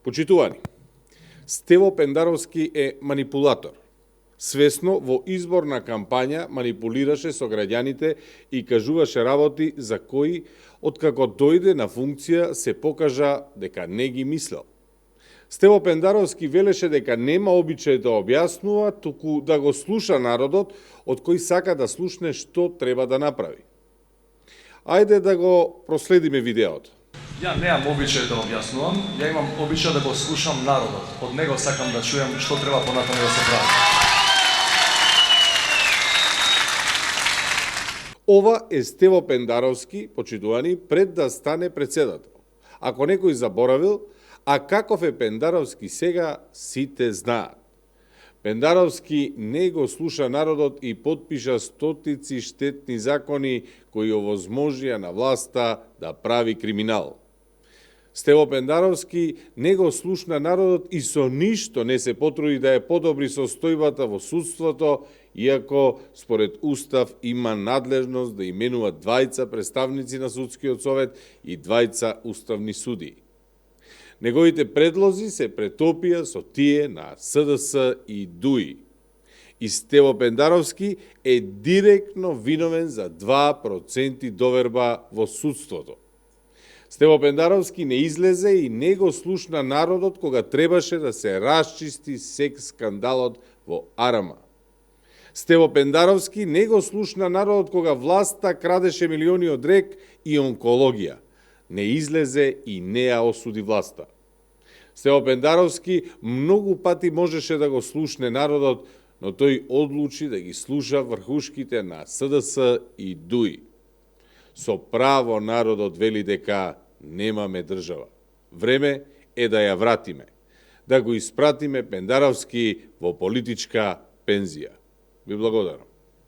Почитувани, Стево Пендаровски е манипулатор. Свесно во изборна кампања манипулираше со граѓаните и кажуваше работи за кои, откако дојде на функција, се покажа дека не ги мислел. Стево Пендаровски велеше дека нема обичај да објаснува, туку да го слуша народот, од кој сака да слушне што треба да направи. Ајде да го проследиме видеото. Ја немам обичај да објаснувам, ја имам обичај да го слушам народот. Од него сакам да чујам што треба понатаму да се прави. Ова е Стево Пендаровски, почитувани, пред да стане председател. Ако некој заборавил, а каков е Пендаровски сега, сите знаат. Пендаровски не го слуша народот и подпиша стотици штетни закони кои овозможија на власта да прави криминал. Стево Пендаровски не го слушна народот и со ништо не се потруди да ја подобри состојбата во судството, иако според Устав има надлежност да именува двајца представници на Судскиот совет и двајца уставни судии. Неговите предлози се претопија со тие на СДС и ДУИ. И Стево Пендаровски е директно виновен за 2% доверба во судството. Стево Пендаровски не излезе и не го слушна народот кога требаше да се расчисти секс скандалот во Арама. Стево Пендаровски не го слушна народот кога власта крадеше милиони од рек и онкологија. Не излезе и не ја осуди власта. Стево Пендаровски многу пати можеше да го слушне народот, но тој одлучи да ги слуша врхушките на СДС и ДУИ. Со право народот вели дека немаме држава. Време е да ја вратиме, да го испратиме Пендаровски во политичка пензија. Ви благодарам.